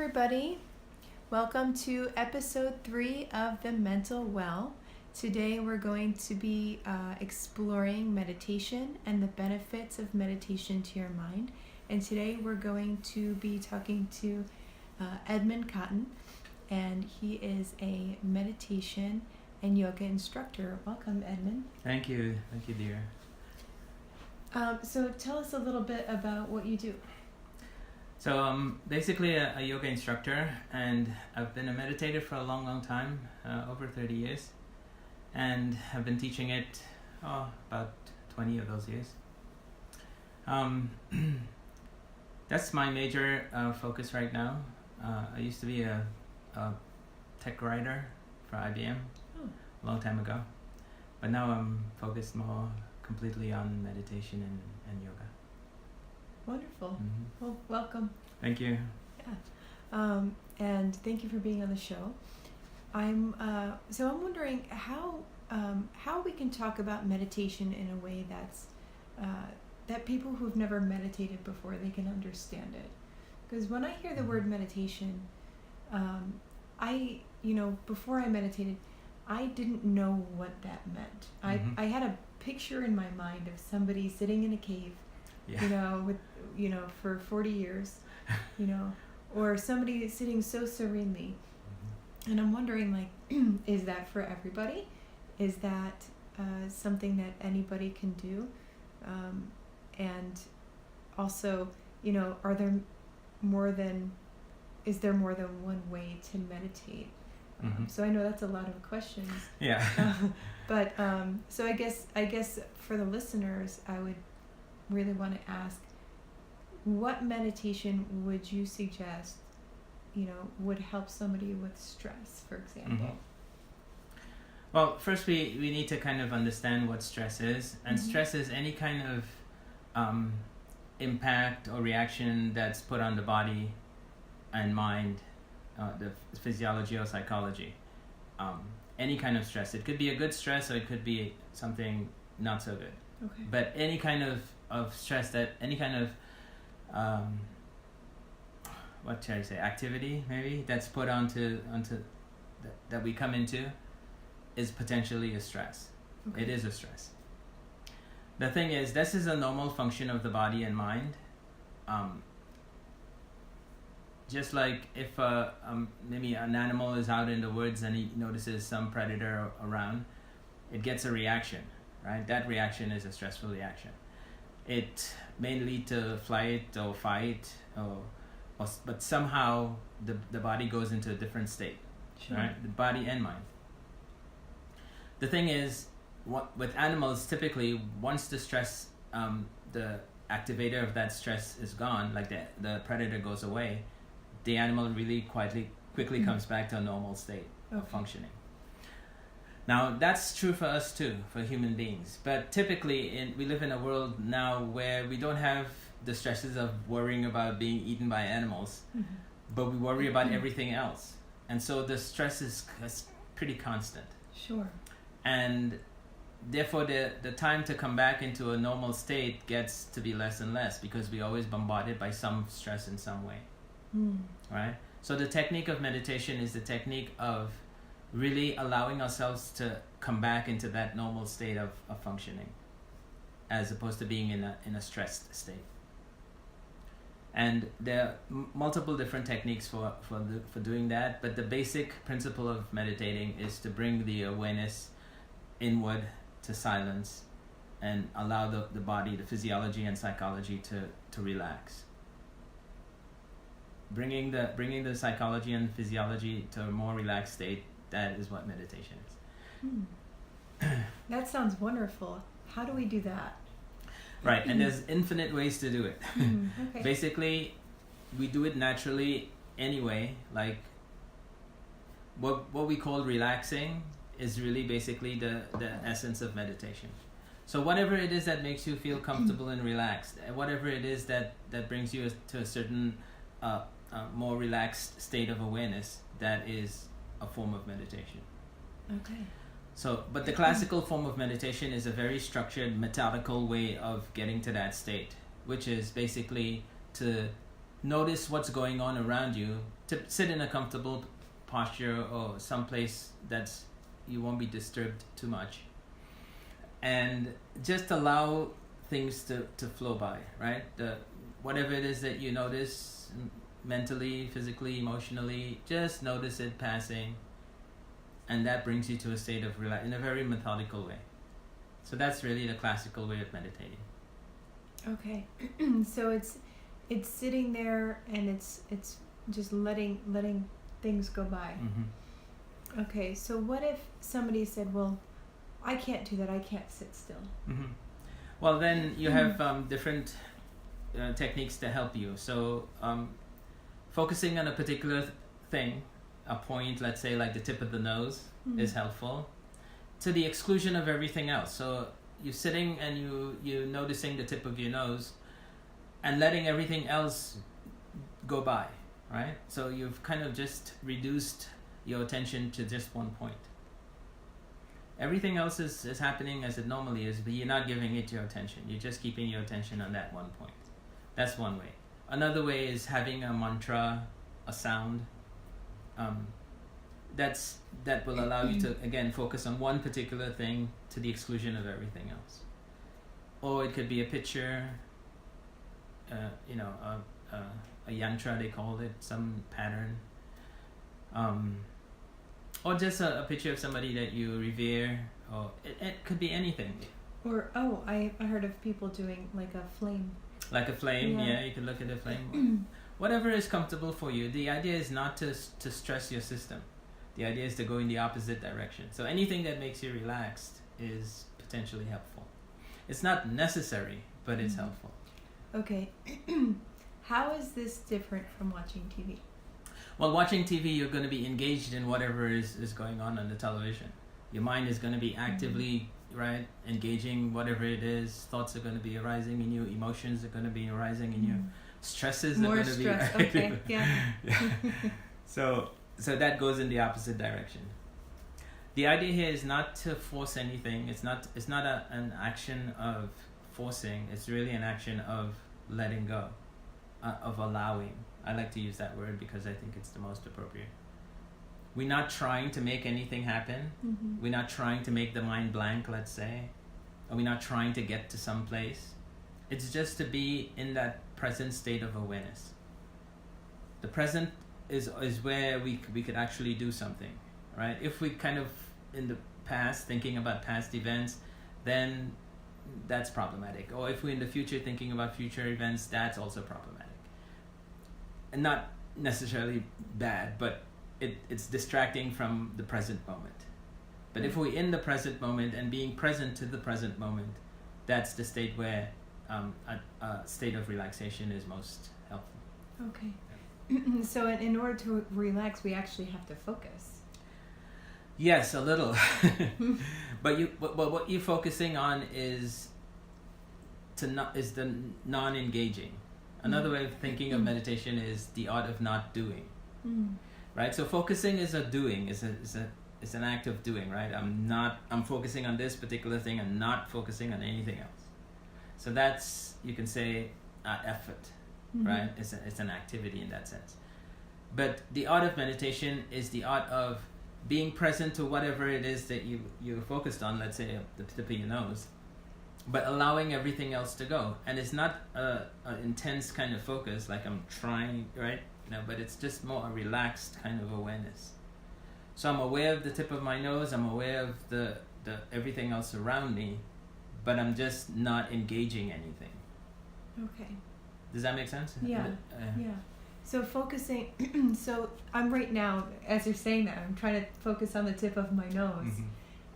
everybody. Welcome to episode 3 of The Mental Well. Today we're going to be exploring meditation and the benefits of meditation to your mind. And today we're going to be talking to Edmond, and he is a meditation and yoga instructor. Welcome, Edmond. Thank you, Deirdre. So tell us a little bit about what you do. So I'm basically a yoga instructor, and I've been a meditator for a long time, over 30 years, and have been teaching it about 20 of those years. That's my major focus right now. I used to be a tech writer for IBM a long time ago, but now I'm focused more completely on meditation and yoga. Wonderful. Mm-hmm. Well, welcome. Thank you. Yeah. And thank you for being on the show. I'm wondering how we can talk about meditation in a way that's that people who've never meditated before, they can understand it. Because when I hear the word meditation, before I meditated, I didn't know what that meant. I had a picture in my mind of somebody sitting in a cave, for 40 years, or somebody sitting so serenely. And I'm wondering, is that for everybody? Is that something that anybody can do? And also, is there more than one way to meditate? So I know that's a lot of questions. Yeah. But so I guess for the listeners, I would really want to ask, what meditation would you suggest, would help somebody with stress, for example? Well, first we need to kind of understand what stress is. And stress is any kind of impact or reaction that's put on the body and mind, the physiology or psychology. Any kind of stress. It could be a good stress, or it could be something not so good. Okay. But any kind of stress, any kind of activity maybe that's put onto that we come into is potentially a stress. Okay. It is a stress. The thing is, this is a normal function of the body and mind. Just like if maybe an animal is out in the woods and he notices some predator around, it gets a reaction, right? That reaction is a stressful reaction. It may lead to flight or fight, but somehow the body goes into a different state, sure. Right? The body and mind. The thing is, with animals, typically, once the stress, the activator of that stress is gone, like the predator goes away, the animal really quickly comes back to a normal state of functioning. Now, that's true for us too, for human beings. But typically, we live in a world now where we don't have the stresses of worrying about being eaten by animals, but we worry about everything else. And so the stress is pretty constant. Sure. And therefore, the time to come back into a normal state gets to be less and less, because we're always bombarded by some stress in some way. Right? So the technique of meditation is the technique of really allowing ourselves to come back into that normal state of functioning, as opposed to being in a stressed state. And there are multiple different techniques for doing that, but the basic principle of meditating is to bring the awareness inward to silence and allow the body, the physiology and psychology to relax. Bringing the psychology and physiology to a more relaxed state, that is what meditation is. That sounds wonderful. How do we do that? Right, and there's infinite ways to do it. Okay. Basically, we do it naturally anyway. Like what we call relaxing is really basically the essence of meditation. So whatever it is that makes you feel comfortable and relaxed, whatever it is that brings you to a certain more relaxed state of awareness, that is a form of meditation. Okay. So, but the classical form of meditation is a very structured, methodical way of getting to that state, which is basically to notice what's going on around you. Sit in a comfortable posture or someplace that's you won't be disturbed too much, and just allow things to flow by, right? Whatever it is that you notice mentally, physically, emotionally, just notice it passing, and that brings you to a state of relax in a very methodical way. So that's really the classical way of meditating. Okay. So it's sitting there and it's just letting things go by. Mm-hmm. Okay, so what if somebody said, well, I can't do that, I can't sit still? Mm-hmm. Well, then you have different techniques to help you. So focusing on a particular thing, a point, let's say like the tip of the nose, is helpful, to the exclusion of everything else. So you're sitting and you're noticing the tip of your nose and letting everything else go by, right? So you've kind of just reduced your attention to just one point. Everything else is happening as it normally is, but you're not giving it your attention. You're just keeping your attention on that one point. That's one way. Another way is having a mantra, a sound, that will allow you to, again, focus on one particular thing to the exclusion of everything else. Or it could be a picture, a yantra, they called it, some pattern. Or just a picture of somebody that you revere, or it could be anything. Or, I heard of people doing like a flame. Like a flame, yeah, you could look at a flame. Whatever is comfortable for you. The idea is not to stress your system. The idea is to go in the opposite direction. So anything that makes you relaxed is potentially helpful. It's not necessary, but it's helpful. Okay. How is this different from watching TV? Well, watching TV, you're going to be engaged in whatever is going on the television. Your mind is going to be actively, right, engaging whatever it is. Thoughts are going to be arising in you. Emotions are going to be arising in you. Stresses More are going to be... More stress, okay, yeah. So that goes in the opposite direction. The idea here is not to force anything. It's not an action of forcing. It's really an action of letting go, of allowing. I like to use that word because I think it's the most appropriate. We're not trying to make anything happen. Mm-hmm. We're not trying to make the mind blank, let's say. Or we're not trying to get to some place. It's just to be in that present state of awareness. The present is where we could actually do something, right? If we kind of in the past thinking about past events, then that's problematic. Or if we're in the future thinking about future events, that's also problematic. And not necessarily bad, but it's distracting from the present moment. But if we're in the present moment and being present to the present moment, that's the state where a state of relaxation is most helpful. Okay. So in order to relax, we actually have to focus. Yes, a little. But what you're focusing on is the non-engaging. Another way of thinking of meditation is the art of not doing. Right? So focusing is a doing, is an act of doing, right? I'm focusing on this particular thing and not focusing on anything else. So that's, you can say, effort, right? It's an activity in that sense. But the art of meditation is the art of being present to whatever it is that you're focused on, let's say the tip of your nose, but allowing everything else to go. And it's not an intense kind of focus, like I'm trying, right? No, but it's just more a relaxed kind of awareness. So I'm aware of the tip of my nose, I'm aware of the everything else around me, but I'm just not engaging anything. Okay. Does that make sense? Yeah. Yeah. So focusing, so I'm right now, as you're saying that, I'm trying to focus on the tip of my nose.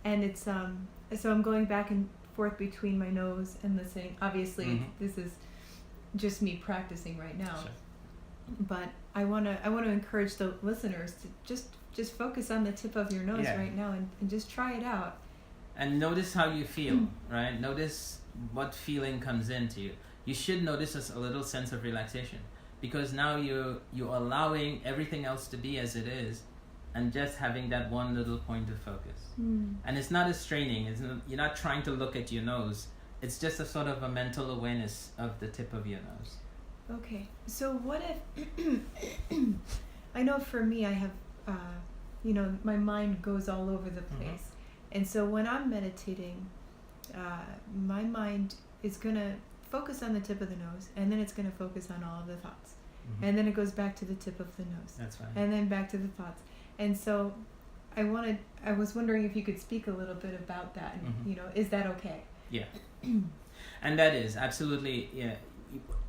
And it's, so I'm going back and forth between my nose and listening. Obviously, this is just me practicing right now. Sure. But I want to encourage the listeners to just focus on the tip of your nose right now and just try it out. And notice how you feel, right? Notice what feeling comes into you. You should notice a little sense of relaxation, because now you're allowing everything else to be as it is, and just having that one little point of focus. And it's not a straining. You're not trying to look at your nose. It's just a sort of a mental awareness of the tip of your nose. Okay. So what if I know for me, I have, my mind goes all over the place. And so when I'm meditating, my mind is going to focus on the tip of the nose, and then it's going to focus on all of the thoughts. And then it goes back to the tip of the nose. That's fine. And then back to the thoughts. And so I was wondering if you could speak a little bit about that. And, is that okay? Yeah. And that is absolutely, yeah.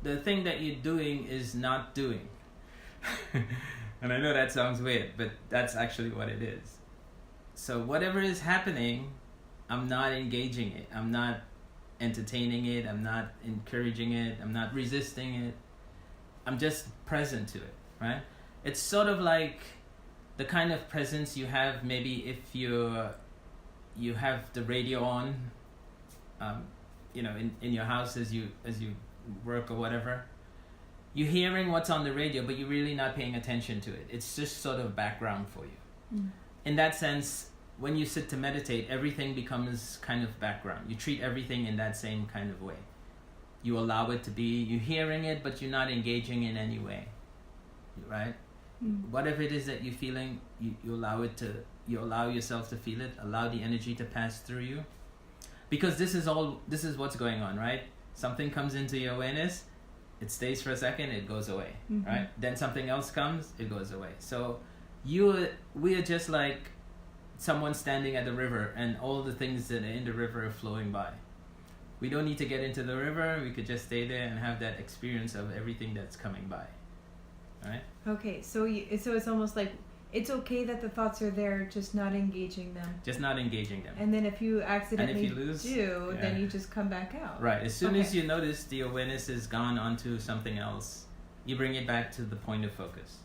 The thing that you're doing is not doing. And I know that sounds weird, but that's actually what it is. So whatever is happening, I'm not engaging it. I'm not entertaining it. I'm not encouraging it. I'm not resisting it. I'm just present to it, right? It's sort of like the kind of presence you have maybe if you have the radio on, in your house as you work or whatever. You're hearing what's on the radio, but you're really not paying attention to it. It's just sort of background for you. In that sense, when you sit to meditate, everything becomes kind of background. You treat everything in that same kind of way. You allow it to be, you're hearing it, but you're not engaging in any way, right? Whatever it is that you're feeling, you allow yourself to feel it, allow the energy to pass through you. Because this is what's going on, right? Something comes into your awareness, it stays for a second, it goes away, right? Then something else comes, it goes away. So we are just like someone standing at the river, and all the things that are in the river are flowing by. We don't need to get into the river, we could just stay there and have that experience of everything that's coming by, right? Okay, so it's almost like it's okay that the thoughts are there, just not engaging them. Just not engaging them. And then if you accidentally do, then you just come back out. Right. As soon as you notice the awareness has gone onto something else, you bring it back to the point of focus.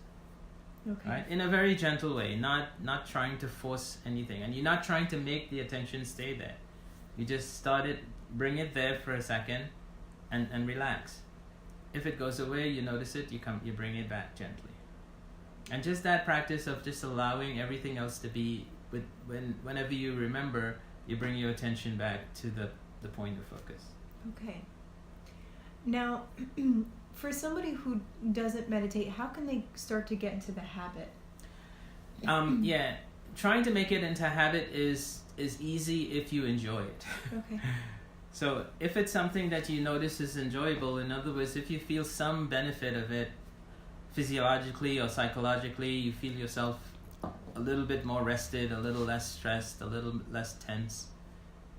Okay. Right? In a very gentle way, not trying to force anything. And you're not trying to make the attention stay there. You just bring it there for a second and relax. If it goes away, you notice it, you bring it back gently. And just that practice of just allowing everything else to be, whenever you remember, you bring your attention back to the point of focus. Okay. Now, for somebody who doesn't meditate, how can they start to get into the habit? Trying to make it into a habit is easy if you enjoy it. Okay. So if it's something that you notice is enjoyable, in other words, if you feel some benefit of it, physiologically or psychologically, you feel yourself a little bit more rested, a little less stressed, a little less tense,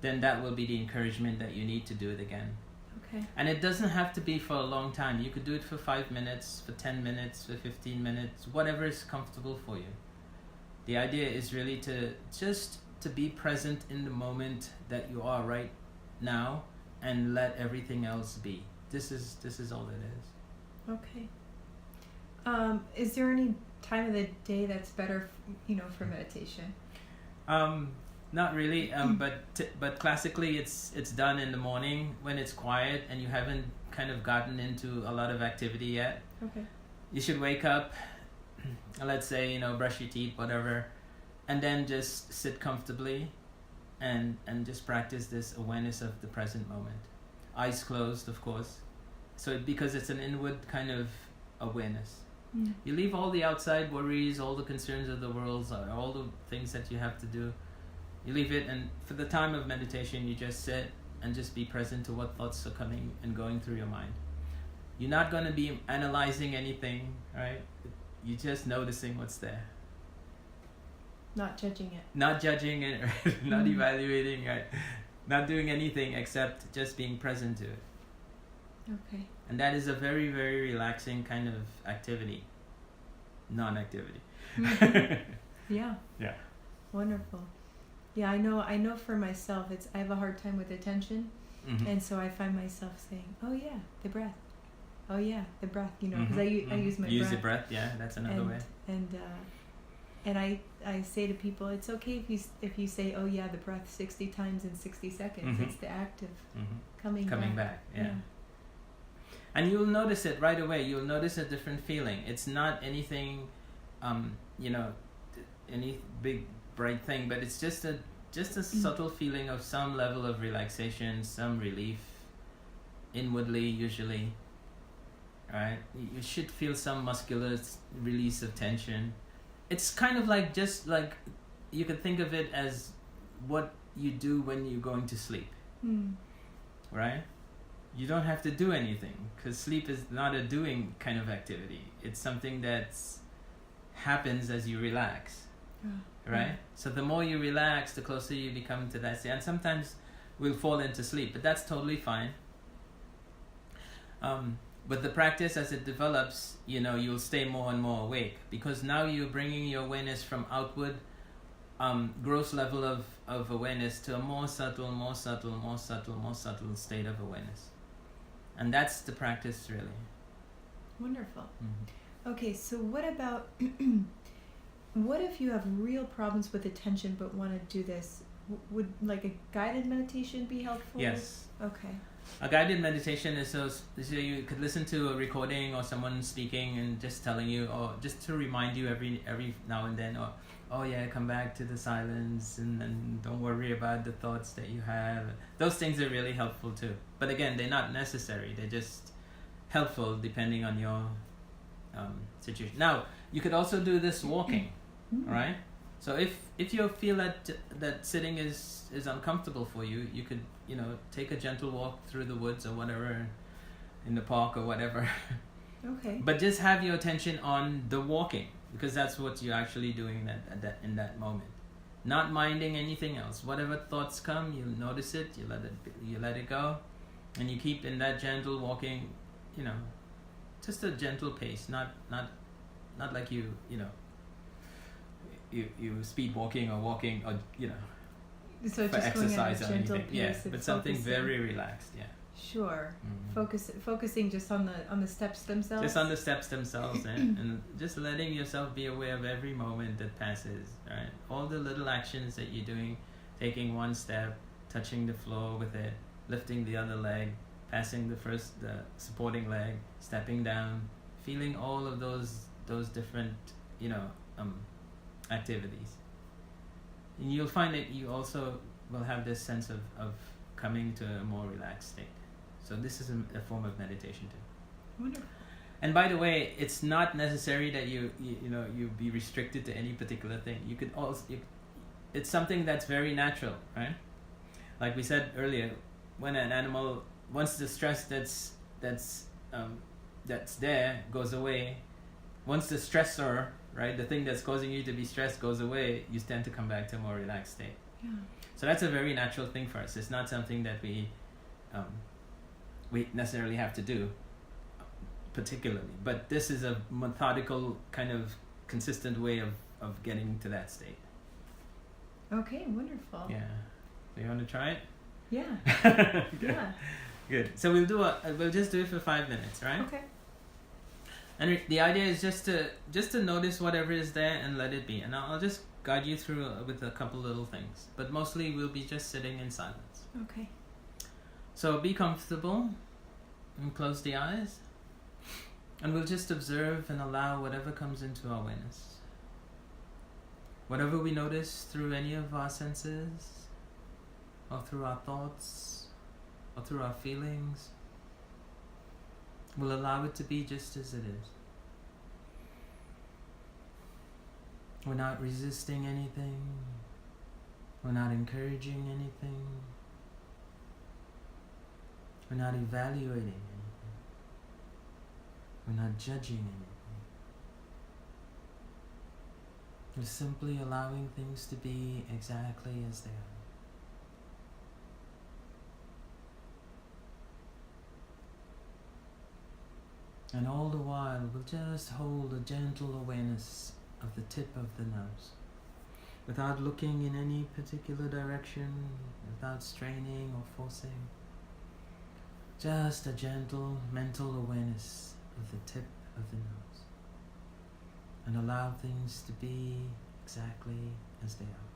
then that will be the encouragement that you need to do it again. Okay. And it doesn't have to be for a long time. You could do it for 5 minutes, for 10 minutes, for 15 minutes, whatever is comfortable for you. The idea is really to be present in the moment that you are right now and let everything else be. This is all it is. Okay. Is there any time of the day that's better, for meditation? Not really, but classically it's done in the morning when it's quiet and you haven't kind of gotten into a lot of activity yet. Okay. You should wake up, let's say, brush your teeth, whatever, and then just sit comfortably and just practice this awareness of the present moment. Eyes closed, of course. So because it's an inward kind of awareness. You leave all the outside worries, all the concerns of the world, all the things that you have to do. You leave it, and for the time of meditation, you just sit and just be present to what thoughts are coming and going through your mind. You're not going to be analyzing anything, right? You're just noticing what's there. Not judging it. Not judging it, right? Not evaluating, right? Not doing anything except just being present to it. Okay. And that is a very, very relaxing kind of activity. Non-activity. Yeah. Yeah. Wonderful. Yeah, I know for myself, I have a hard time with attention. And so I find myself saying, oh yeah, the breath. Oh yeah, the breath, because I use my breath. Use the breath, yeah, that's another way. And I say to people, it's okay if you say, oh yeah, the breath 60 times in 60 seconds. It's the act of coming back. Yeah. And you'll notice it right away. You'll notice a different feeling. It's not anything, any big bright thing, but it's just a subtle feeling of some level of relaxation, some relief, inwardly usually, right? You should feel some muscular release of tension. It's kind of like, just like, you could think of it as what you do when you're going to sleep, right? You don't have to do anything, because sleep is not a doing kind of activity. It's something that happens as you relax, right? So the more you relax, the closer you become to that state. And sometimes we'll fall into sleep, but that's totally fine. But the practice, as it develops, you'll stay more and more awake, because now you're bringing your awareness from outward, gross level of awareness to a more subtle state of awareness. And that's the practice, really. Wonderful. Okay, so what about what if you have real problems with attention but want to do this? Would like a guided meditation be helpful? Yes. Okay. A guided meditation is so you could listen to a recording or someone speaking and just telling you, or just to remind you every now and then, or oh yeah, come back to the silence, and don't worry about the thoughts that you have. Those things are really helpful too. But again, they're not necessary. They're just helpful depending on your situation. Now, you could also do this walking, all right? So if you feel that sitting is uncomfortable for you, you could take a gentle walk through the woods or whatever, in the park or whatever. Okay. But just have your attention on the walking, because that's what you're actually doing in that moment. Not minding anything else. Whatever thoughts come, you notice it, you let it go, and you keep in that gentle walking, just a gentle pace, not like you speed walking or walking, or so for just exercise going at a or gentle anything. pace. Yeah, but something very relaxed. Yeah. Sure. Focusing just on the steps themselves. Just on the steps themselves, and just letting yourself be aware of every moment that passes. Right. All the little actions that you're doing, taking one step, touching the floor with it, lifting the other leg, passing the supporting leg, stepping down, feeling all of those different activities. And you'll find that you also will have this sense of coming to a more relaxed state. So this is a form of meditation too. Wonderful. And by the way, it's not necessary that you be restricted to any particular thing. You could also it's something that's very natural, right? Like we said earlier, when an animal, once the stress that's there goes away, once the stressor, right, the thing that's causing you to be stressed goes away, you tend to come back to a more relaxed state. Yeah. So that's a very natural thing for us. It's not something that we necessarily have to do particularly, but this is a methodical, kind of consistent way of getting to that state. Okay, wonderful. Yeah. So you want to try it? Yeah. Yeah. Good. So we'll just do it for 5 minutes, right? Okay. And the idea is just to notice whatever is there and let it be. And I'll just guide you through with a couple little things. But mostly we'll be just sitting in silence. Okay. So be comfortable and close the eyes. And we'll just observe and allow whatever comes into our awareness. Whatever we notice through any of our senses, or through our thoughts, or through our feelings, we'll allow it to be just as it is. We're not resisting anything. We're not encouraging anything. We're not evaluating anything. We're not judging anything. We're simply allowing things to be exactly as they are. And all the while, we'll just hold a gentle awareness of the tip of the nose, without looking in any particular direction, without straining or forcing. Just a gentle mental awareness of the tip of the nose. And allow things to be exactly as they are.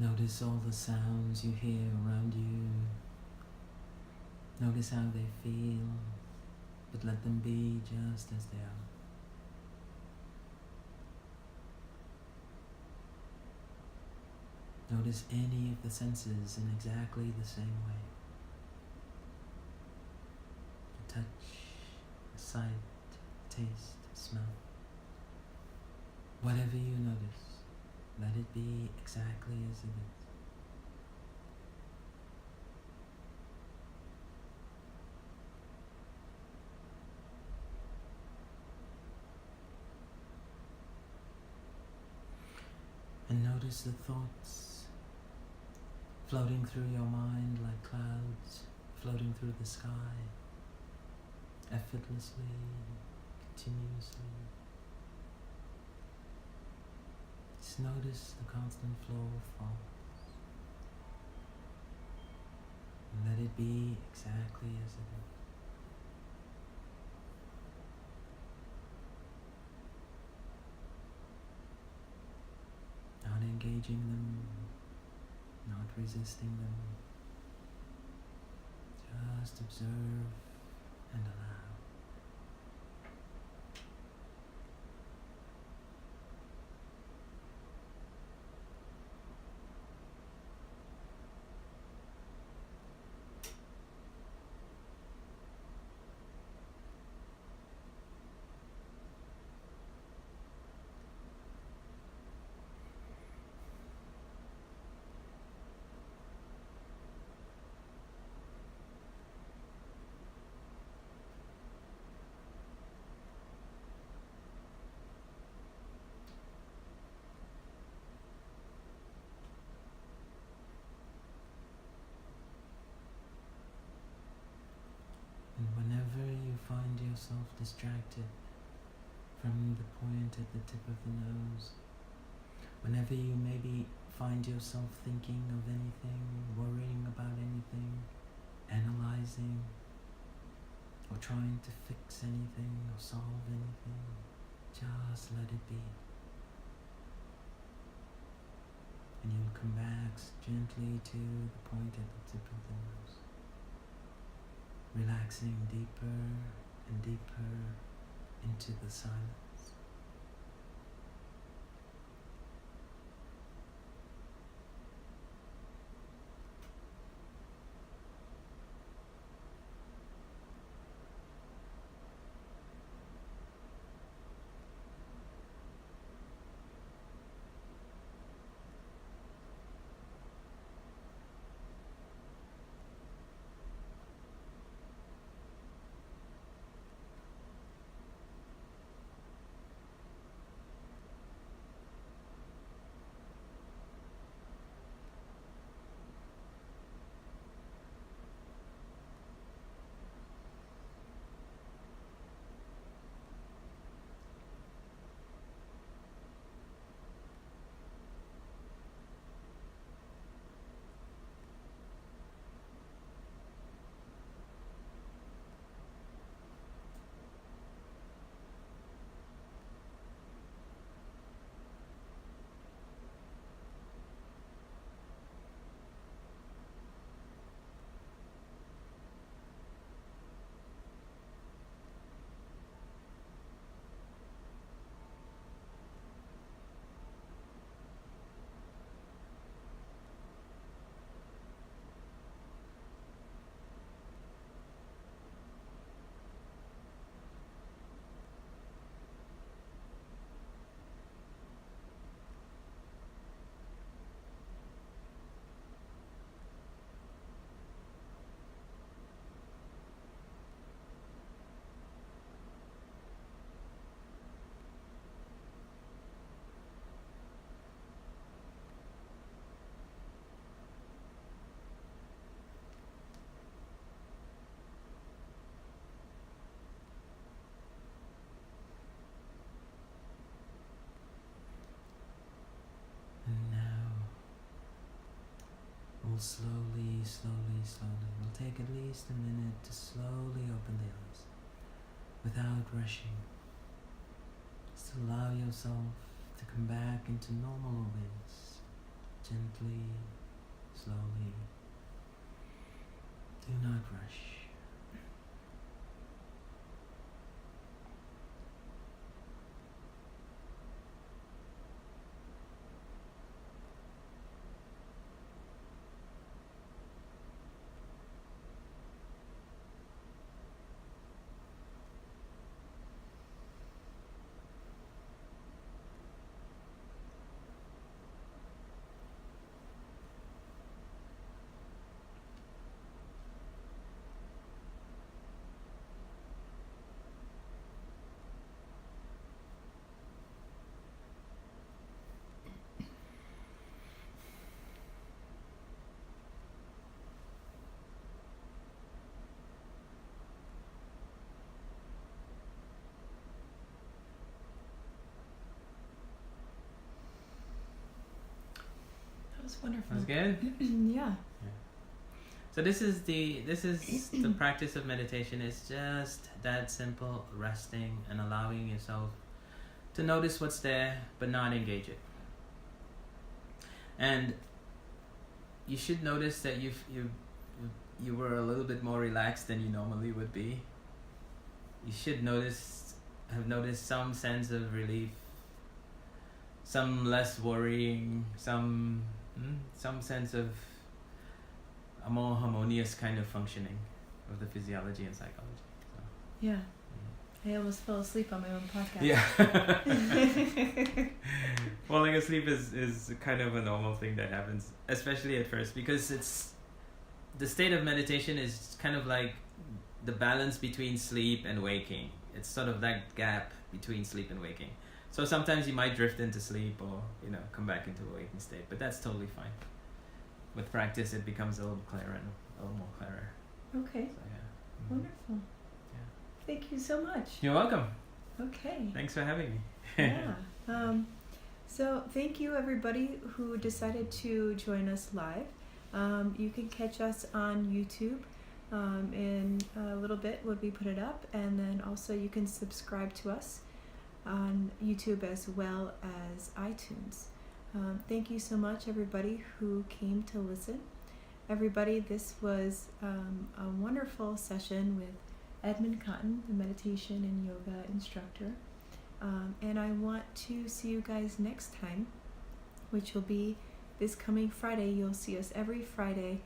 Notice all the sounds you hear around you. Notice how they feel, but let them be just as they are. Notice any of the senses in exactly the same way. A touch, a sight, a taste, a smell. Whatever you notice, let it be exactly as it is. And notice the thoughts floating through your mind like clouds floating through the sky, effortlessly, continuously. Just notice the constant flow of thoughts and let it be exactly as it is. Not engaging them, not resisting them. Just observe and allow. And whenever you find yourself distracted from the point at the tip of the nose, whenever you maybe find yourself thinking of anything, worrying about anything, analyzing, or trying to fix anything or solve anything, just let it be. And you'll come back gently to the point at the tip of the nose, relaxing deeper and deeper into the silence. Slowly, slowly, slowly. It'll take at least a minute to slowly open the eyes without rushing. Just allow yourself to come back into normal awareness, gently, slowly. Do not rush. That was wonderful. That's good. Yeah. So this is the practice of meditation. Is just that simple, resting and allowing yourself to notice what's there, but not engage it. And you should notice that you were a little bit more relaxed than you normally would be. You should have noticed some sense of relief, some less worrying, some sense of a more harmonious kind of functioning of the physiology and psychology. So, Yeah. I almost fell asleep on my own podcast. yeah. Falling asleep is kind of a normal thing that happens, especially at first, because it's the state of meditation is kind of like the balance between sleep and waking. It's sort of that gap between sleep and waking. So sometimes you might drift into sleep or come back into a waking state, but that's totally fine. With practice, it becomes a little clearer and a little more clearer. Okay. So yeah. Wonderful. Yeah. Thank you so much. You're welcome. Okay. Thanks for having me. Yeah. So thank you everybody who decided to join us live. You can catch us on YouTube in a little bit when we put it up, and then also you can subscribe to us on YouTube as well as iTunes. Thank you so much everybody who came to listen. Everybody, this was a wonderful session with Edmond Cotton, the meditation and yoga instructor. And I want to see you guys next time, which will be this coming Friday. You'll see us every Friday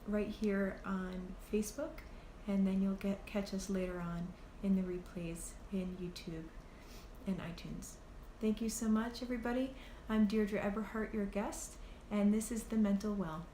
right here on Facebook, and then you'll catch us later on in the replays in YouTube and iTunes. Thank you so much, everybody. I'm Deirdre Eberhart, your guest, and this is The Mental Well.